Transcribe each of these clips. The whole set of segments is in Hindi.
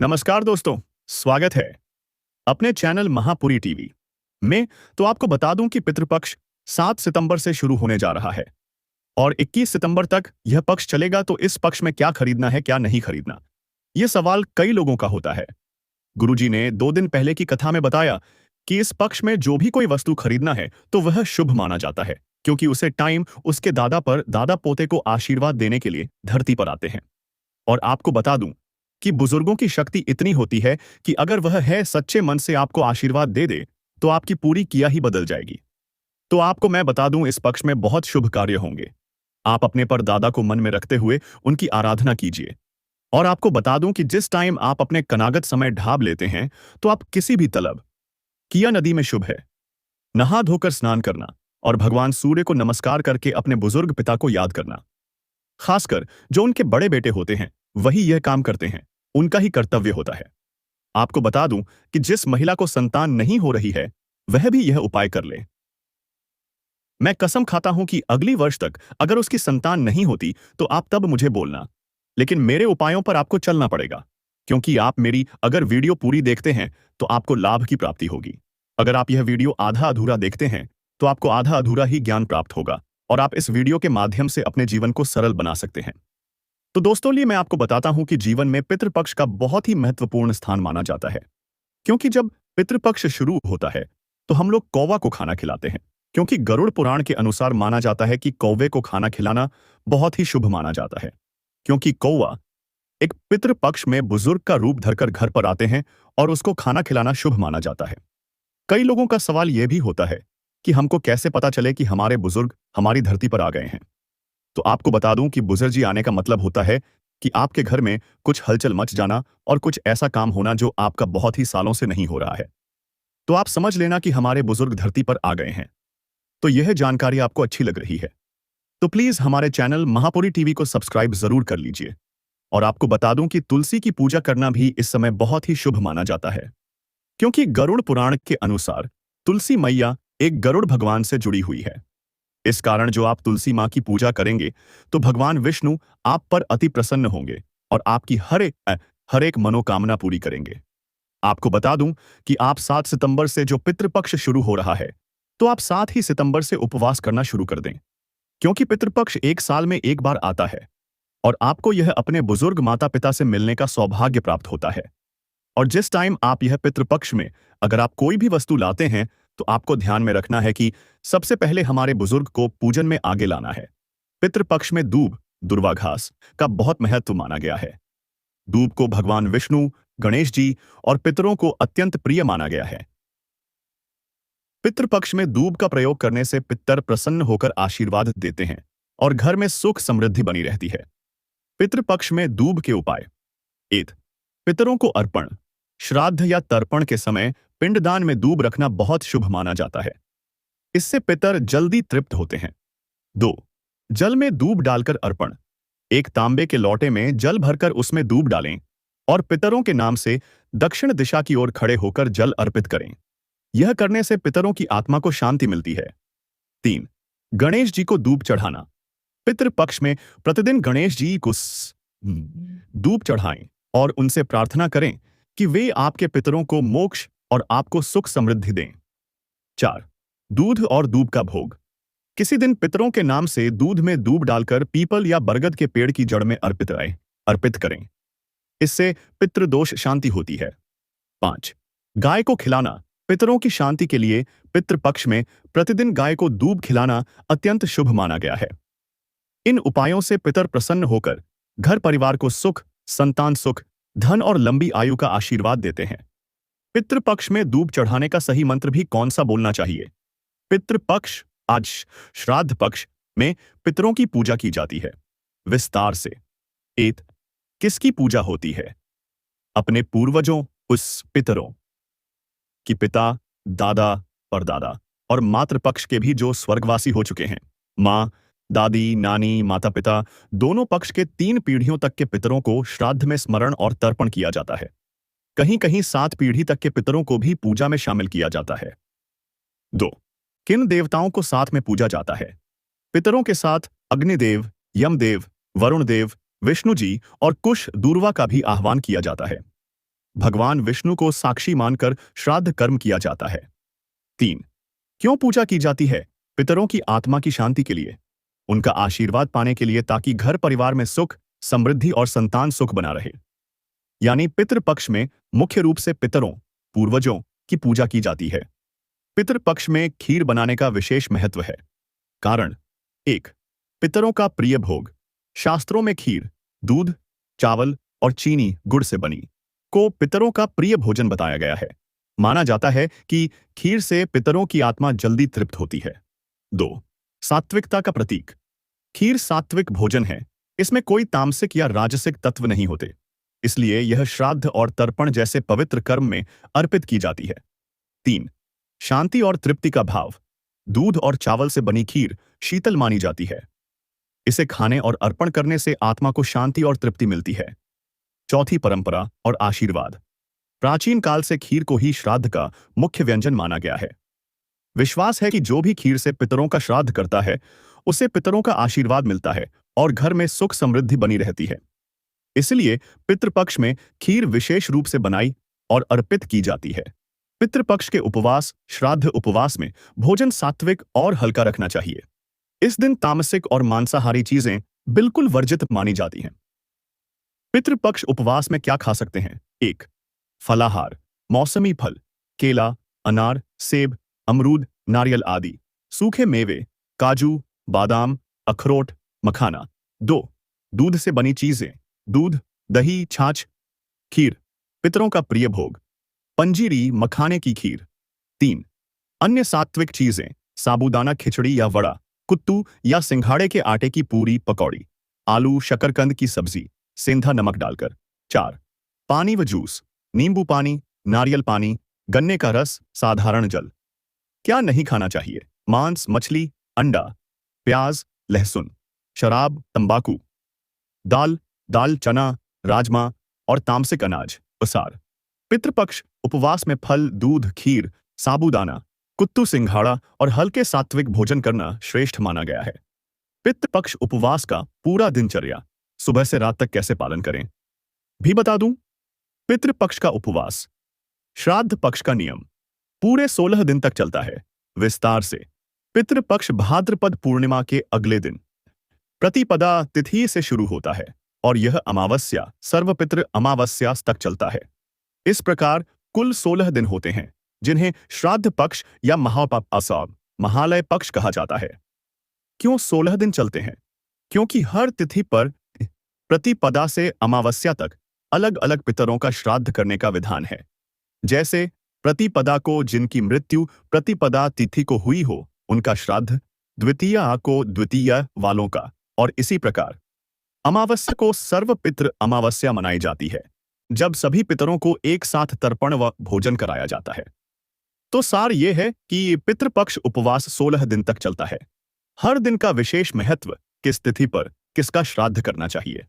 नमस्कार दोस्तों, स्वागत है अपने चैनल महापुरी टीवी में। तो आपको बता दूं कि पितृपक्ष 7 सितंबर से शुरू होने जा रहा है और 21 सितंबर तक यह पक्ष चलेगा। तो इस पक्ष में क्या खरीदना है, क्या नहीं खरीदना, यह सवाल कई लोगों का होता है। गुरुजी ने 2 दिन पहले की कथा में बताया कि इस पक्ष में जो भी कोई वस्तु खरीदना है तो वह शुभ माना जाता है, क्योंकि उसे टाइम उसके दादा पोते को आशीर्वाद देने के लिए धरती पर आते हैं। और आपको बता दूं कि बुजुर्गों की शक्ति इतनी होती है कि अगर वह है सच्चे मन से आपको आशीर्वाद दे दे तो आपकी पूरी किया ही बदल जाएगी। तो आपको मैं बता दूं, इस पक्ष में बहुत शुभ कार्य होंगे। आप अपने पर दादा को मन में रखते हुए उनकी आराधना कीजिए। और आपको बता दूं कि जिस टाइम आप अपने कनागत समय ढाब लेते हैं तो आप किसी भी तलब किया नदी में शुभ है नहा धोकर स्नान करना और भगवान सूर्य को नमस्कार करके अपने बुजुर्ग पिता को याद करना। खासकर जो उनके बड़े बेटे होते हैं वही यह काम करते हैं, उनका ही कर्तव्य होता है। आपको बता दूं कि जिस महिला को संतान नहीं हो रही है वह भी यह उपाय कर ले। मैं कसम खाता हूं कि अगली वर्ष तक अगर उसकी संतान नहीं होती तो आप तब मुझे बोलना, लेकिन मेरे उपायों पर आपको चलना पड़ेगा, क्योंकि आप मेरी अगर वीडियो पूरी देखते हैं तो आपको लाभ की प्राप्ति होगी। अगर आप यह वीडियो आधा अधूरा देखते हैं तो आपको आधा अधूरा ही ज्ञान प्राप्त होगा और आप इस वीडियो के माध्यम से अपने जीवन को सरल बना सकते हैं। तो दोस्तों, लिए मैं आपको बताता हूं कि जीवन में पितृपक्ष का बहुत ही महत्वपूर्ण स्थान माना जाता है, क्योंकि जब पितृपक्ष शुरू होता है तो हम लोग कौवा को खाना खिलाते हैं, क्योंकि गरुड़ पुराण के अनुसार माना जाता है कि कौवे को खाना खिलाना बहुत ही शुभ माना जाता है, क्योंकि कौवा एक पितृपक्ष में बुजुर्ग का रूप धरकर घर पर आते हैं और उसको खाना खिलाना शुभ माना जाता है। कई लोगों का सवाल यह भी होता है कि हमको कैसे पता चले कि हमारे बुजुर्ग हमारी धरती पर आ गए हैं। तो आपको बता दूं कि बुजुर्ग जी आने का मतलब होता है कि आपके घर में कुछ हलचल मच जाना और कुछ ऐसा काम होना जो आपका बहुत ही सालों से नहीं हो रहा है। तो आप समझ लेना कि हमारे बुजुर्ग धरती पर आ गए हैं। तो यह जानकारी आपको अच्छी लग रही है तो प्लीज हमारे चैनल महापुरी टीवी को सब्सक्राइब जरूर कर लीजिए। और आपको बता दूं कि तुलसी की पूजा करना भी इस समय बहुत ही शुभ माना जाता है, क्योंकि गरुड़ पुराण के अनुसार तुलसी मैया एक गरुड़ भगवान से जुड़ी हुई है। इस कारण जो आप तुलसी माँ की पूजा करेंगे तो भगवान विष्णु आप पर अति प्रसन्न होंगे और आपकी हर एक मनोकामना पूरी करेंगे। आपको बता दूं कि आप 7 सितंबर से जो पितृपक्ष शुरू हो रहा है तो आप 7 ही सितंबर से उपवास करना शुरू कर दें, क्योंकि पितृपक्ष 1 साल में एक बार आता है और आपको यह अपने बुजुर्ग माता पिता से मिलने का सौभाग्य प्राप्त होता है। और जिस टाइम आप यह पितृपक्ष में अगर आप कोई भी वस्तु लाते हैं तो आपको ध्यान में रखना है कि सबसे पहले हमारे बुजुर्ग को पूजन में आगे लाना है। पितृपक्ष में दूब दुर्वा घास का बहुत महत्व माना गया है। दूब को भगवान विष्णु, गणेश जी और पितरों को अत्यंत प्रिय माना गया है। पितृपक्ष में दूब का प्रयोग करने से पितर प्रसन्न होकर आशीर्वाद देते हैं और घर में सुख समृद्धि बनी रहती है। पितृपक्ष में दूब के उपाय। 1. पितरों को अर्पण। श्राद्ध या तर्पण के समय पिंडदान में दूब रखना बहुत शुभ माना जाता है। इससे पितर जल्दी तृप्त होते हैं। 2. जल में दूब डालकर अर्पण। एक तांबे के लोटे में जल भरकर उसमें दूब डालें और पितरों के नाम से दक्षिण दिशा की ओर खड़े होकर जल अर्पित करें। यह करने से पितरों की आत्मा को शांति मिलती है। 3. गणेश जी को दूब चढ़ाना। पितृपक्ष में प्रतिदिन गणेश जी को दूब चढ़ाएं और उनसे प्रार्थना करें कि वे आपके पितरों को मोक्ष और आपको सुख समृद्धि दें। 4. दूध और दूब का भोग। किसी दिन पितरों के नाम से दूध में दूब डालकर पीपल या बरगद के पेड़ की जड़ में अर्पित करें। इससे पितृदोष शांति होती है। 5. गाय को खिलाना। पितरों की शांति के लिए पितृपक्ष में प्रतिदिन गाय को दूब खिलाना अत्यंत शुभ माना गया है। इन उपायों से पितर प्रसन्न होकर घर परिवार को सुख, संतान सुख, धन और लंबी आयु का आशीर्वाद देते हैं। पितृपक्ष में दूब चढ़ाने का सही मंत्र भी कौन सा बोलना चाहिए? पितृपक्ष आज श्राद्ध पक्ष में पितरों की पूजा की जाती है विस्तार से। 1. किसकी पूजा होती है? अपने पूर्वजों, उस पितरों कि पिता, दादा, परदादा और मातृपक्ष के भी जो स्वर्गवासी हो चुके हैं। माँ, दादी, नानी, माता पिता दोनों पक्ष के 3 पीढ़ियों तक के पितरों को श्राद्ध में स्मरण और तर्पण किया जाता है। कहीं कहीं 7 पीढ़ी तक के पितरों को भी पूजा में शामिल किया जाता है। 2. किन देवताओं को साथ में पूजा जाता है? पितरों के साथ अग्निदेव, यमदेव, वरुण देव, विष्णु जी और कुश दूर्वा का भी आह्वान किया जाता है। भगवान विष्णु को साक्षी मानकर श्राद्ध कर्म किया जाता है। 3. क्यों पूजा की जाती है? पितरों की आत्मा की शांति के लिए, उनका आशीर्वाद पाने के लिए, ताकि घर परिवार में सुख, समृद्धि और संतान सुख बना रहे। यानी पितृपक्ष में मुख्य रूप से पितरों, पूर्वजों की पूजा की जाती है। पितृपक्ष में खीर बनाने का विशेष महत्व है। कारण 1. पितरों का प्रिय भोग। शास्त्रों में खीर, दूध, चावल और चीनी गुड़ से बनी को पितरों का प्रिय भोजन बताया गया है। माना जाता है कि खीर से पितरों की आत्मा जल्दी तृप्त होती है। 2. सात्विकता का प्रतीक। खीर सात्विक भोजन है, इसमें कोई तामसिक या राजसिक तत्व नहीं होते, इसलिए यह श्राद्ध और तर्पण जैसे पवित्र कर्म में अर्पित की जाती है। 3. शांति और तृप्ति का भाव। दूध और चावल से बनी खीर शीतल मानी जाती है, इसे खाने और अर्पण करने से आत्मा को शांति और तृप्ति मिलती है। 4. परंपरा और आशीर्वाद। प्राचीन काल से खीर को ही श्राद्ध का मुख्य व्यंजन माना गया है। विश्वास है कि जो भी खीर से पितरों का श्राद्ध करता है, उसे पितरों का आशीर्वाद मिलता है और घर में सुख समृद्धि बनी रहती है। इसलिए पितृपक्ष में खीर विशेष रूप से बनाई और अर्पित की जाती है। पितृपक्ष के उपवास, श्राद्ध उपवास में भोजन सात्विक और हल्का रखना चाहिए। इस दिन तामसिक और मांसाहारी चीजें बिल्कुल वर्जित मानी जाती हैं। पितृपक्ष उपवास में क्या खा सकते हैं? 1. फलाहार, मौसमी फल, केला, अनार, सेब, अमरूद, नारियल आदि। सूखे मेवे, काजू, बादाम, अखरोट, मखाना। 2. दूध से बनी चीजें, दूध, दही, छाछ। खीर, पितरों का प्रिय भोग, पंजीरी, मखाने की खीर। 3. अन्य सात्विक चीजें, साबूदाना खिचड़ी या वड़ा, कुत्तू या सिंघाड़े के आटे की पूरी, पकौड़ी, आलू, शकरकंद की सब्जी, सेंधा नमक डालकर। 4. पानी व जूस, नींबू पानी, नारियल पानी, गन्ने का रस, साधारण जल। क्या नहीं खाना चाहिए? मांस, मछली, अंडा, प्याज, लहसुन, शराब, तंबाकू, दाल, चना, राजमा और तामसिक अनाज, प्रसार। पितृपक्ष उपवास में फल, दूध, खीर, साबूदाना, कुत्तू, सिंघाड़ा और हल्के सात्विक भोजन करना श्रेष्ठ माना गया है। पितृपक्ष उपवास का पूरा दिनचर्या, सुबह से रात तक कैसे पालन करें, भी बता दूं। पितृपक्ष का उपवास। श्राद्ध पक्ष का नियम पूरे 16 दिन तक चलता है। विस्तार से, पितृपक्ष भाद्रपद पूर्णिमा के अगले दिन प्रतिपदा तिथि से शुरू होता है और यह अमावस्या, सर्वपितृ अमावस्या तक चलता है। इस प्रकार कुल 16 दिन होते हैं, जिन्हें श्राद्ध पक्ष या महालय पक्ष कहा जाता है। क्यों 16 दिन चलते हैं? क्योंकि हर तिथि पर प्रतिपदा से अमावस्या तक अलग अलग पितरों का श्राद्ध करने का विधान है। जैसे प्रतिपदा को जिनकी मृत्यु प्रतिपदा तिथि को हुई हो, उनका श्राद्ध, द्वितीया को द्वितीय वालों का, और इसी प्रकार अमावस्या को सर्वपितृ अमावस्या मनाई जाती है, जब सभी पितरों को एक साथ तर्पण व भोजन कराया जाता है। तो सार यह है कि पितृपक्ष उपवास 16 दिन तक चलता है। हर दिन का विशेष महत्व, किस तिथि पर किसका श्राद्ध करना चाहिए।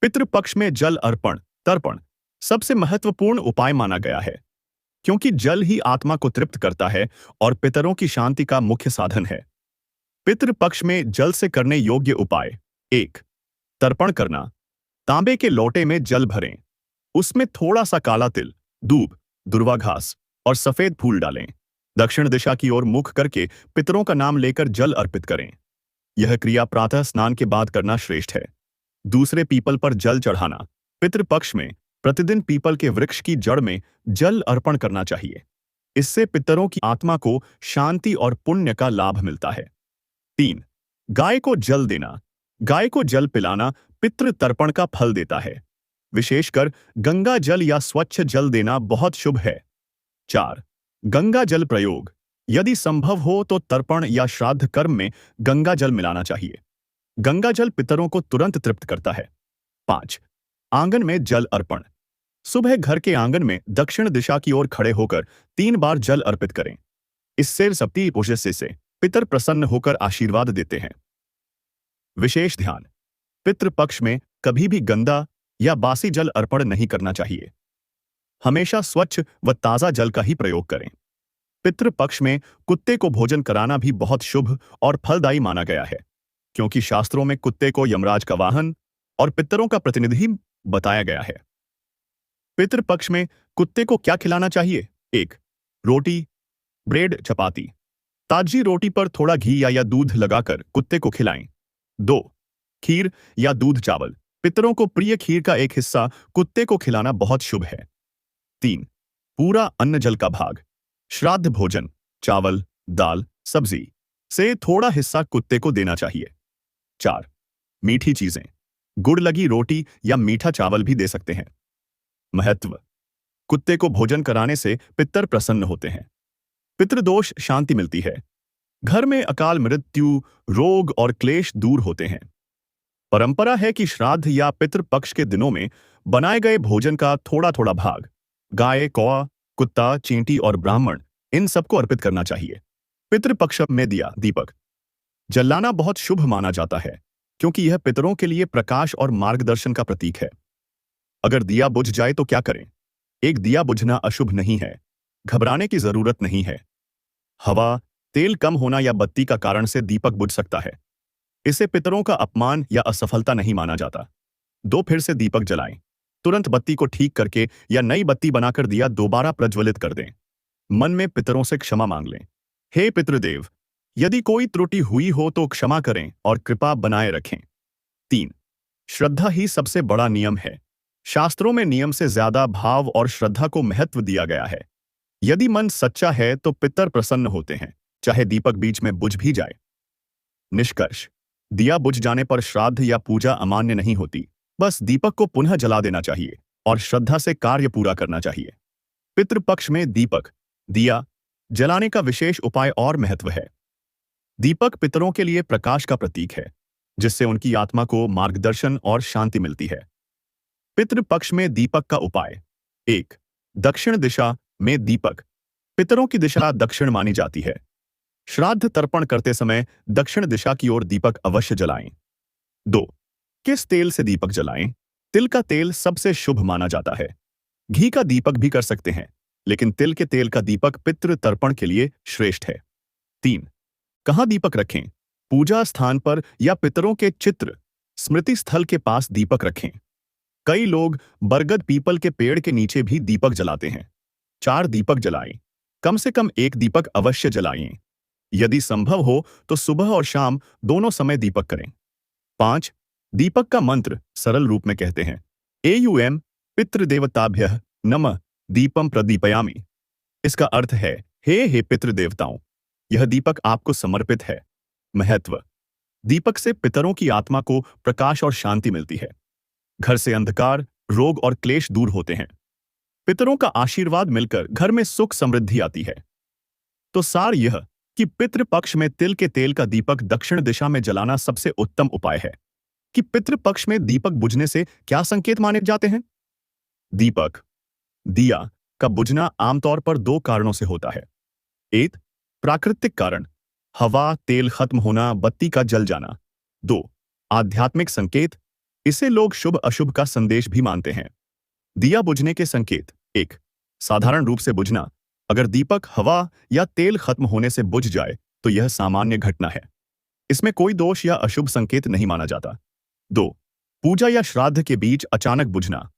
पितृपक्ष में जल अर्पण, तर्पण सबसे महत्वपूर्ण उपाय माना गया है, क्योंकि जल ही आत्मा को तृप्त करता है और पितरों की शांति का मुख्य साधन है। पितृपक्ष में जल से करने योग्य उपाय। 1. तर्पण करना। तांबे के लोटे में जल भरें, उसमें थोड़ा सा काला तिल, दूब, दुर्वा घास और सफेद फूल डालें। दक्षिण दिशा की ओर मुख करके पितरों का नाम लेकर जल अर्पित करें। यह क्रिया प्रातः स्नान के बाद करना श्रेष्ठ है। दूसरे पीपल पर जल चढ़ाना। पितृपक्ष में प्रतिदिन पीपल के वृक्ष की जड़ में जल अर्पण करना चाहिए। इससे पितरों की आत्मा को शांति और पुण्य का लाभ मिलता है। 3. गाय को जल देना। गाय को जल पिलाना पितृ तर्पण का फल देता है। विशेषकर गंगा जल या स्वच्छ जल देना बहुत शुभ है। 4. गंगा जल प्रयोग। यदि संभव हो तो तर्पण या श्राद्ध कर्म में गंगा जल मिलाना चाहिए। गंगा जल पितरों को तुरंत तृप्त करता है। 5. आंगन में जल अर्पण। सुबह घर के आंगन में दक्षिण दिशा की ओर खड़े होकर 3 बार जल अर्पित करें। इससे सप्ती ओजस्से से पितर प्रसन्न होकर आशीर्वाद देते हैं। विशेष ध्यान, पितृपक्ष में कभी भी गंदा या बासी जल अर्पण नहीं करना चाहिए। हमेशा स्वच्छ व ताजा जल का ही प्रयोग करें। पितृपक्ष में कुत्ते को भोजन कराना भी बहुत शुभ और फलदायी माना गया है, क्योंकि शास्त्रों में कुत्ते को यमराज का वाहन और पितरों का प्रतिनिधि बताया गया है। पितृपक्ष में कुत्ते को क्या खिलाना चाहिए? 1. रोटी, ब्रेड, चपाती। ताजी रोटी पर थोड़ा घी या दूध लगाकर कुत्ते को खिलाएं। 2. खीर या दूध चावल। पितरों को प्रिय खीर का एक हिस्सा कुत्ते को खिलाना बहुत शुभ है। 3. पूरा अन्न जल का भाग। श्राद्ध भोजन, चावल, दाल, सब्जी से थोड़ा हिस्सा कुत्ते को देना चाहिए। 4. मीठी चीजें, गुड़ लगी रोटी या मीठा चावल भी दे सकते हैं। महत्व: कुत्ते को भोजन कराने से पितर प्रसन्न होते हैं, पितृदोष शांति मिलती है, घर में अकाल मृत्यु, रोग और क्लेश दूर होते हैं। परंपरा है कि श्राद्ध या पितृपक्ष के दिनों में बनाए गए भोजन का थोड़ा थोड़ा भाग गाय, कौआ, कुत्ता, चींटी और ब्राह्मण इन सबको अर्पित करना चाहिए। पितृपक्ष में दिया, दीपक जलाना बहुत शुभ माना जाता है क्योंकि यह पितरों के लिए प्रकाश और मार्गदर्शन का प्रतीक है। अगर दिया बुझ जाए तो क्या करें? एक दिया बुझना अशुभ नहीं है, घबराने की जरूरत नहीं है। हवा, तेल कम होना या बत्ती का कारण से दीपक बुझ सकता है। इसे पितरों का अपमान या असफलता नहीं माना जाता। फिर से दीपक जलाएं। तुरंत बत्ती को ठीक करके या नई बत्ती बनाकर दिया दोबारा प्रज्वलित कर दें। मन में पितरों से क्षमा मांग लें। हे पितृदेव, यदि कोई त्रुटि हुई हो तो क्षमा करें और कृपा बनाए रखें। 3. श्रद्धा ही सबसे बड़ा नियम है। शास्त्रों में नियम से ज्यादा भाव और श्रद्धा को महत्व दिया गया है। यदि मन सच्चा है तो पितर प्रसन्न होते हैं, चाहे दीपक बीच में बुझ भी जाए। निष्कर्ष: दिया बुझ जाने पर श्राद्ध या पूजा अमान्य नहीं होती, बस दीपक को पुनः जला देना चाहिए और श्रद्धा से कार्य पूरा करना चाहिए। पितृपक्ष में दीपक, दिया जलाने का विशेष उपाय और महत्व है। दीपक पितरों के लिए प्रकाश का प्रतीक है, जिससे उनकी आत्मा को मार्गदर्शन और शांति मिलती है। पितृपक्ष में दीपक का उपाय: 1. दक्षिण दिशा में दीपक। पितरों की दिशा दक्षिण मानी जाती है। श्राद्ध तर्पण करते समय दक्षिण दिशा की ओर दीपक अवश्य जलाएं। 2. किस तेल से दीपक जलाएं? तिल का तेल सबसे शुभ माना जाता है। घी का दीपक भी कर सकते हैं, लेकिन तिल के तेल का दीपक पितृ तर्पण के लिए श्रेष्ठ है। 3. कहां दीपक रखें? पूजा स्थान पर या पितरों के चित्र स्मृति स्थल के पास दीपक रखें। कई लोग बरगद पीपल के पेड़ के नीचे भी दीपक जलाते हैं। 4 दीपक जलाएं। कम से कम 1 दीपक अवश्य जलाएं। यदि संभव हो तो सुबह और शाम दोनों समय दीपक करें। 5. दीपक का मंत्र सरल रूप में कहते हैं। एयुएम पितृदेवताभ्यः नमः दीपम प्रदीपयामि। इसका अर्थ है, हे पितृदेवताओं, यह दीपक आपको समर्पित है। महत्व: दीपक से पितरों की आत्मा को प्रकाश और शांति मिलती है। घर से अंधकार, रोग और क्लेश दूर होते हैं। पितरों का आशीर्वाद मिलकर घर में सुख समृद्धि आती है। तो सार यह कि पितृपक्ष में तिल के तेल का दीपक दक्षिण दिशा में जलाना सबसे उत्तम उपाय है। कि पितृपक्ष में दीपक बुझने से क्या संकेत माने जाते हैं? दीपक, दिया का बुझना आमतौर पर 2 कारणों से होता है। 1. प्राकृतिक कारण, हवा, तेल खत्म होना, बत्ती का जल जाना। 2. आध्यात्मिक संकेत, इसे लोग शुभ अशुभ का संदेश भी मानते हैं। दिया बुझने के संकेत: 1. साधारण रूप से बुझना। अगर दीपक हवा या तेल खत्म होने से बुझ जाए तो यह सामान्य घटना है। इसमें कोई दोष या अशुभ संकेत नहीं माना जाता। 2. पूजा या श्राद्ध के बीच अचानक बुझना।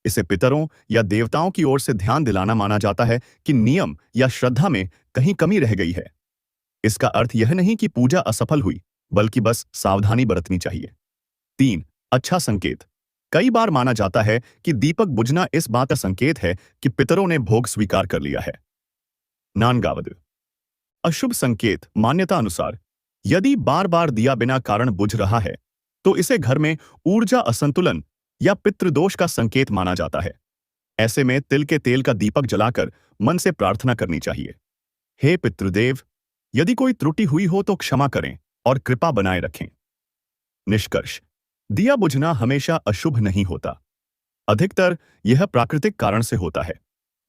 इसे पितरों या देवताओं की ओर से ध्यान दिलाना माना जाता है कि नियम या श्रद्धा में कहीं कमी रह गई है। इसका अर्थ यह नहीं कि पूजा असफल हुई, बल्कि बस सावधानी बरतनी चाहिए। 3. अच्छा संकेत, कई बार माना जाता है कि दीपक बुझना इस बात का संकेत है कि पितरों ने भोग स्वीकार कर लिया है। नानगावद अशुभ संकेत, मान्यता अनुसार यदि बार बार दिया बिना कारण बुझ रहा है तो इसे घर में ऊर्जा असंतुलन या पितृदोष का संकेत माना जाता है। ऐसे में तिल के तेल का दीपक जलाकर मन से प्रार्थना करनी चाहिए। हे पितृदेव, यदि कोई त्रुटि हुई हो तो क्षमा करें और कृपा बनाए रखें। निष्कर्ष: दिया बुझना हमेशा अशुभ नहीं होता। अधिकतर यह प्राकृतिक कारण से होता है।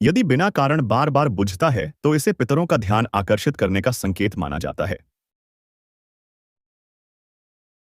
यदि बिना कारण बार बार बुझता है तो इसे पितरों का ध्यान आकर्षित करने का संकेत माना जाता है।